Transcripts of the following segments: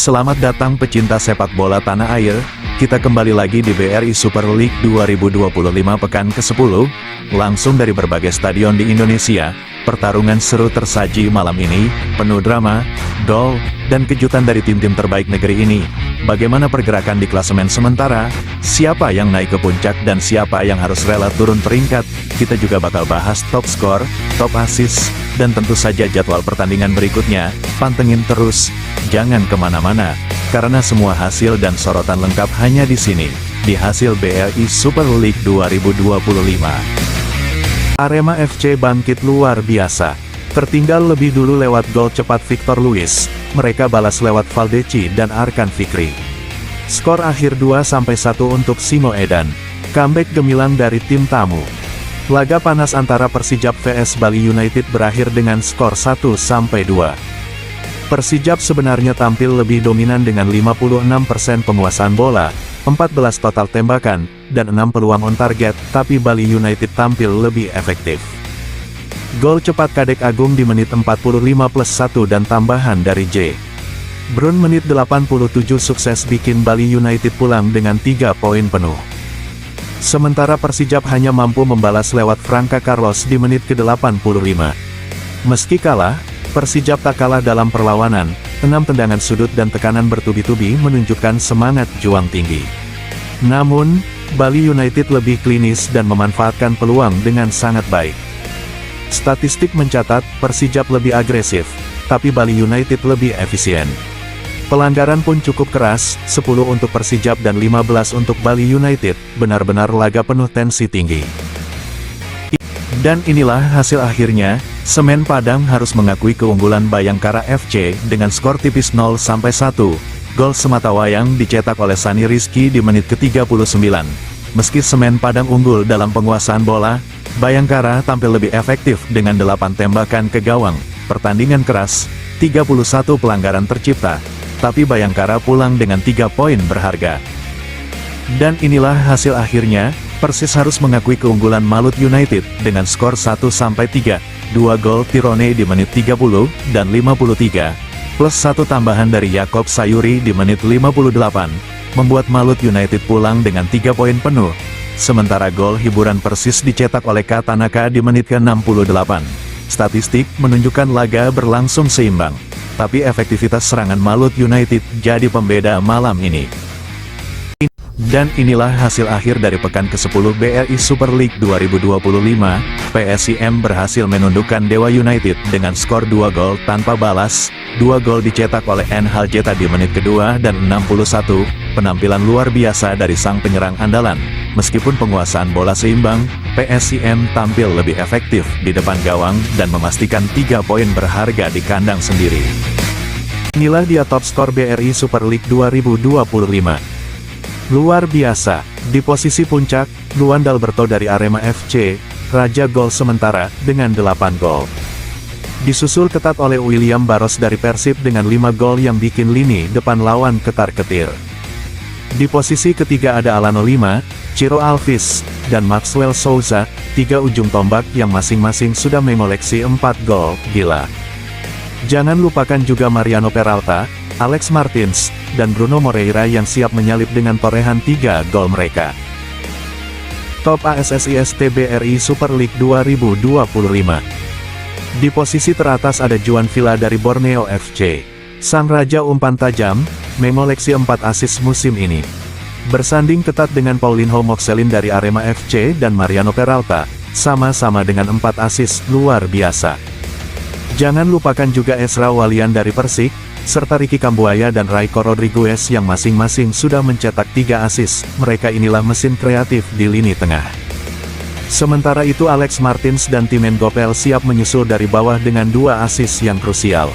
Selamat datang pecinta sepak bola tanah air, kita kembali lagi di BRI Super League 2025 pekan ke-10, langsung dari berbagai stadion di Indonesia. Pertarungan seru tersaji malam ini, penuh drama, gol, dan kejutan dari tim-tim terbaik negeri ini. Bagaimana pergerakan di klasemen sementara, siapa yang naik ke puncak dan siapa yang harus rela turun peringkat. Kita juga bakal bahas top skor, top assist, dan tentu saja jadwal pertandingan berikutnya. Pantengin terus, jangan kemana-mana, karena semua hasil dan sorotan lengkap hanya di sini, di hasil BRI Super League 2025. Arema FC bangkit luar biasa. Tertinggal lebih dulu lewat gol cepat Victor Luis, mereka balas lewat Valdeci dan Arkan Fikri. Skor akhir 2-1 untuk Simo Edan. Comeback gemilang dari tim tamu. Laga panas antara Persijap vs Bali United berakhir dengan skor 1-2. Persijap sebenarnya tampil lebih dominan dengan 56% penguasaan bola, 14 total tembakan, dan 6 peluang on target, tapi Bali United tampil lebih efektif. Gol cepat Kadek Agung di menit 45+1 dan tambahan dari J. Brun menit 87 sukses bikin Bali United pulang dengan 3 poin penuh. Sementara Persijap hanya mampu membalas lewat Franca Carlos di menit ke-85. Meski kalah, Persijap tak kalah dalam perlawanan, 6 tendangan sudut dan tekanan bertubi-tubi menunjukkan semangat juang tinggi. Namun, Bali United lebih klinis dan memanfaatkan peluang dengan sangat baik. Statistik mencatat, Persijap lebih agresif, tapi Bali United lebih efisien. Pelanggaran pun cukup keras, 10 untuk Persijap dan 15 untuk Bali United, benar-benar laga penuh tensi tinggi. Dan inilah hasil akhirnya, Semen Padang harus mengakui keunggulan Bayangkara FC dengan skor tipis 0-1. Gol sematawayang dicetak oleh Sani Rizky di menit ke-39. Meski Semen Padang unggul dalam penguasaan bola, Bayangkara tampil lebih efektif dengan 8 tembakan ke gawang. Pertandingan keras, 31 pelanggaran tercipta, tapi Bayangkara pulang dengan 3 poin berharga. Dan inilah hasil akhirnya, Persis harus mengakui keunggulan Malut United dengan skor 1-3, 2 gol Tirone di menit 30 dan 53, plus 1 tambahan dari Yakob Sayuri di menit 58, membuat Malut United pulang dengan 3 poin penuh. Sementara gol hiburan Persis dicetak oleh Katanaka di menit ke-68. Statistik menunjukkan laga berlangsung seimbang, tapi efektivitas serangan Malut United jadi pembeda malam ini. Dan inilah hasil akhir dari pekan ke-10 BRI Super League 2025, PSIM berhasil menundukkan Dewa United dengan skor 2 gol tanpa balas, 2 gol dicetak oleh NH Jeta di menit kedua dan 61, penampilan luar biasa dari sang penyerang andalan. Meskipun penguasaan bola seimbang, PSIM tampil lebih efektif di depan gawang dan memastikan 3 poin berharga di kandang sendiri. Inilah dia top skor BRI Super League 2025. Luar biasa, di posisi puncak, Luan Dalberto dari Arema FC, raja gol sementara, dengan 8 gol. Disusul ketat oleh William Barros dari Persib dengan 5 gol yang bikin lini depan lawan ketar-ketir. Di posisi ketiga ada Alano Lima, Ciro Alves, dan Maxwell Souza, 3 ujung tombak yang masing-masing sudah mengoleksi 4 gol, gila. Jangan lupakan juga Mariano Peralta, Alex Martins, dan Bruno Moreira yang siap menyalip dengan torehan 3 gol mereka. Top ASSIST BRI Super League 2025. Di posisi teratas ada Juan Villa dari Borneo FC. Sang raja umpan tajam, mengoleksi 4 assist musim ini. Bersanding ketat dengan Paulinho Moxelin dari Arema FC dan Mariano Peralta, sama-sama dengan 4 assist luar biasa. Jangan lupakan juga Esra Walian dari Persik, serta Ricky Kambuaya dan Raiko Rodriguez yang masing-masing sudah mencetak 3 assist. Mereka inilah mesin kreatif di lini tengah. Sementara itu Alex Martins dan Timen Gopel siap menyusul dari bawah dengan 2 assist yang krusial.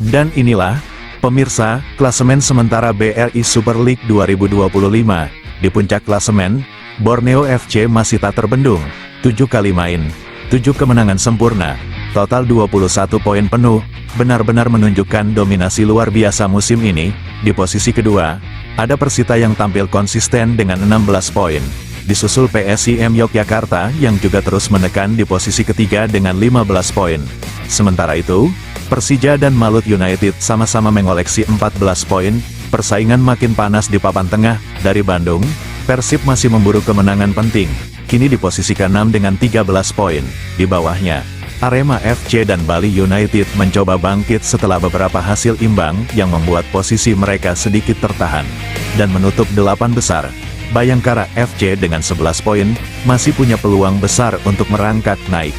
Dan inilah, pemirsa, klasemen sementara BRI Super League 2025. Di puncak klasemen, Borneo FC masih tak terbendung, 7 kali main, 7 kemenangan sempurna, total 21 poin penuh, benar-benar menunjukkan dominasi luar biasa musim ini. Di posisi kedua, ada Persita yang tampil konsisten dengan 16 poin. Disusul PSIM Yogyakarta yang juga terus menekan di posisi ketiga dengan 15 poin. Sementara itu, Persija dan Malut United sama-sama mengoleksi 14 poin, persaingan makin panas di papan tengah. Dari Bandung, Persib masih memburu kemenangan penting, kini di posisi ke-6 dengan 13 poin. Di bawahnya, Arema FC dan Bali United mencoba bangkit setelah beberapa hasil imbang yang membuat posisi mereka sedikit tertahan. Dan menutup 8 besar, Bayangkara FC dengan 11 poin, masih punya peluang besar untuk merangkak naik.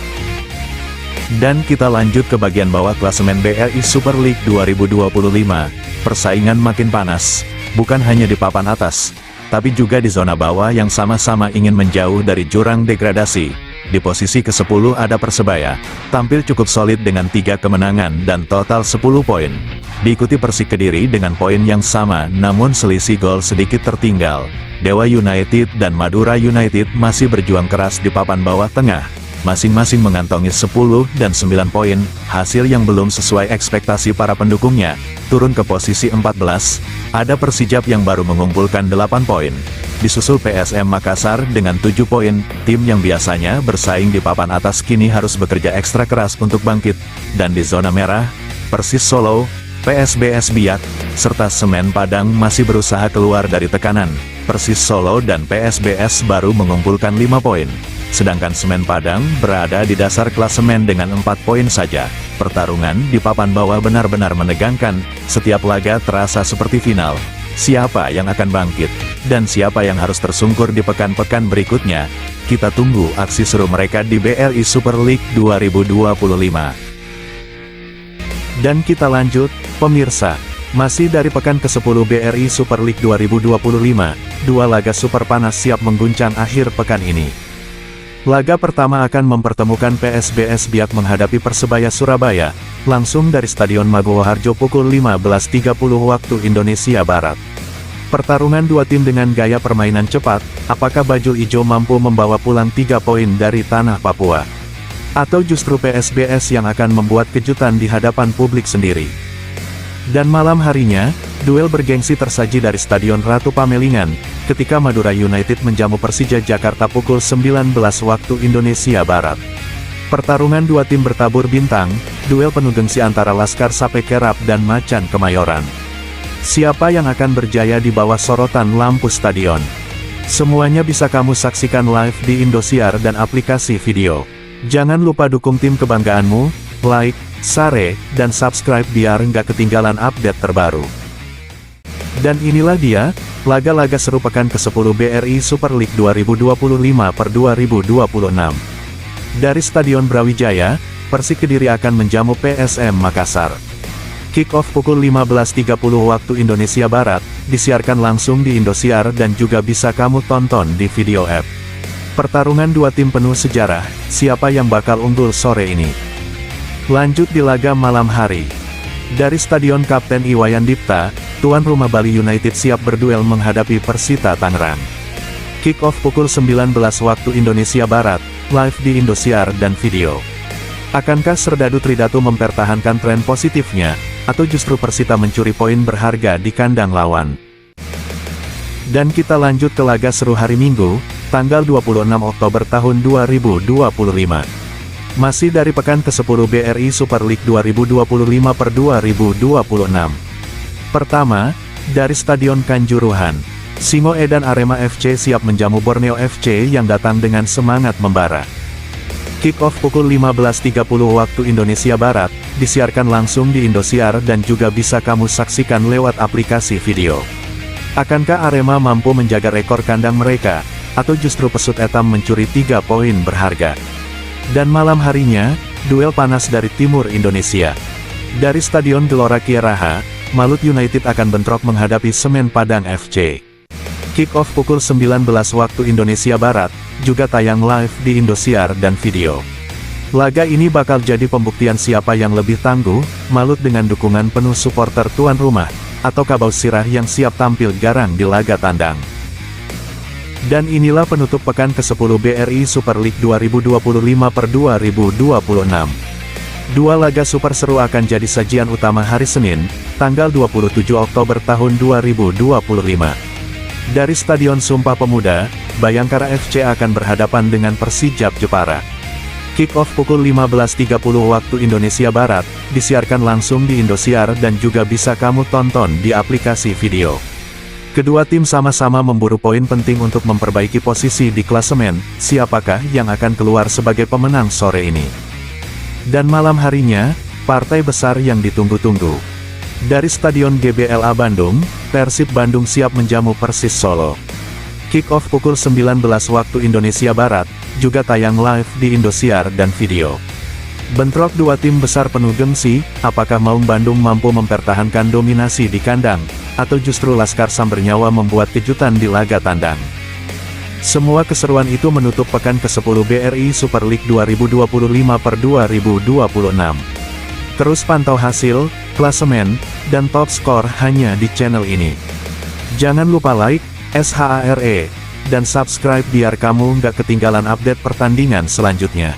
Dan kita lanjut ke bagian bawah klasemen BRI Super League 2025, persaingan makin panas, bukan hanya di papan atas, tapi juga di zona bawah yang sama-sama ingin menjauh dari jurang degradasi. Di posisi ke-10 ada Persebaya, tampil cukup solid dengan 3 kemenangan dan total 10 poin. Diikuti Persik Kediri dengan poin yang sama namun selisih gol sedikit tertinggal. Dewa United dan Madura United masih berjuang keras di papan bawah tengah, masing-masing mengantongi 10 dan 9 poin, hasil yang belum sesuai ekspektasi para pendukungnya. Turun ke posisi 14, ada Persijap yang baru mengumpulkan 8 poin. Disusul PSM Makassar dengan 7 poin, tim yang biasanya bersaing di papan atas kini harus bekerja ekstra keras untuk bangkit. Dan di zona merah, Persis Solo, PSBS Biak, serta Semen Padang masih berusaha keluar dari tekanan. Persis Solo dan PSBS baru mengumpulkan 5 poin. Sedangkan Semen Padang berada di dasar klasemen dengan 4 poin saja. Pertarungan di papan bawah benar-benar menegangkan, setiap laga terasa seperti final. Siapa yang akan bangkit, dan siapa yang harus tersungkur di pekan-pekan berikutnya? Kita tunggu aksi seru mereka di BRI Super League 2025. Dan kita lanjut, pemirsa. Masih dari pekan ke-10 BRI Super League 2025, 2 laga super panas siap mengguncang akhir pekan ini. Laga pertama akan mempertemukan PSBS Biak menghadapi Persebaya Surabaya, langsung dari Stadion Maguwo Harjo pukul 15.30 waktu Indonesia Barat. Pertarungan dua tim dengan gaya permainan cepat, apakah Bajul Ijo mampu membawa pulang 3 poin dari tanah Papua? Atau justru PSBS yang akan membuat kejutan di hadapan publik sendiri? Dan malam harinya, duel bergengsi tersaji dari Stadion Ratu Pamelingan, ketika Madura United menjamu Persija Jakarta pukul 19 waktu Indonesia Barat. Pertarungan dua tim bertabur bintang, duel penuh gengsi antara Laskar Sape Kerap dan Macan Kemayoran. Siapa yang akan berjaya di bawah sorotan lampu stadion? Semuanya bisa kamu saksikan live di Indosiar dan aplikasi video. Jangan lupa dukung tim kebanggaanmu, like, share, dan subscribe biar nggak ketinggalan update terbaru. Dan inilah dia, laga-laga seru pekan ke-10 BRI Super League 2025/2026. Dari Stadion Brawijaya, Persik Kediri akan menjamu PSM Makassar. Kick-off pukul 15.30 waktu Indonesia Barat, disiarkan langsung di Indosiar dan juga bisa kamu tonton di video app. Pertarungan dua tim penuh sejarah, siapa yang bakal unggul sore ini? Lanjut di laga malam hari. Dari Stadion Kapten Iwayan Dipta, tuan rumah Bali United siap berduel menghadapi Persita Tangerang. Kick-off pukul 19 waktu Indonesia Barat, live di Indosiar dan video. Akankah Serdadu Tridatu mempertahankan tren positifnya, atau justru Persita mencuri poin berharga di kandang lawan? Dan kita lanjut ke laga seru hari Minggu, tanggal 26 Oktober tahun 2025. Masih dari pekan ke-10 BRI Super League 2025/2026. Pertama, dari Stadion Kanjuruhan, Singo Edan Arema FC siap menjamu Borneo FC yang datang dengan semangat membara. Kick-off pukul 15.30 waktu Indonesia Barat, disiarkan langsung di Indosiar dan juga bisa kamu saksikan lewat aplikasi video. Akankah Arema mampu menjaga rekor kandang mereka, atau justru Pesut Etam mencuri 3 poin berharga? Dan malam harinya, duel panas dari timur Indonesia. Dari Stadion Gelora Kiaraha, Malut United akan bentrok menghadapi Semen Padang FC. Kick-off pukul 19 waktu Indonesia Barat, juga tayang live di Indosiar dan video. Laga ini bakal jadi pembuktian siapa yang lebih tangguh, Malut dengan dukungan penuh supporter tuan rumah, atau Kabau Sirah yang siap tampil garang di laga tandang. Dan inilah penutup pekan ke-10 BRI Super League 2025/2026. Dua laga super seru akan jadi sajian utama hari Senin, tanggal 27 Oktober tahun 2025. Dari Stadion Sumpah Pemuda, Bayangkara FC akan berhadapan dengan Persijap Jepara. Kick-off pukul 15.30 waktu Indonesia Barat, disiarkan langsung di Indosiar dan juga bisa kamu tonton di aplikasi video. Kedua tim sama-sama memburu poin penting untuk memperbaiki posisi di klasemen, siapakah yang akan keluar sebagai pemenang sore ini? Dan malam harinya, partai besar yang ditunggu-tunggu. Dari Stadion GBLA Bandung, Persib Bandung siap menjamu Persis Solo. Kick-off pukul 19 waktu Indonesia Barat, juga tayang live di Indosiar dan video. Bentrok dua tim besar penuh gengsi, apakah Maung Bandung mampu mempertahankan dominasi di kandang, atau justru Laskar Sam bernyawa membuat kejutan di laga tandang? Semua keseruan itu menutup pekan ke-10 BRI Super League 2025/2026. Terus pantau hasil, klasemen, dan top skor hanya di channel ini. Jangan lupa like, SHARE, dan subscribe biar kamu nggak ketinggalan update pertandingan selanjutnya.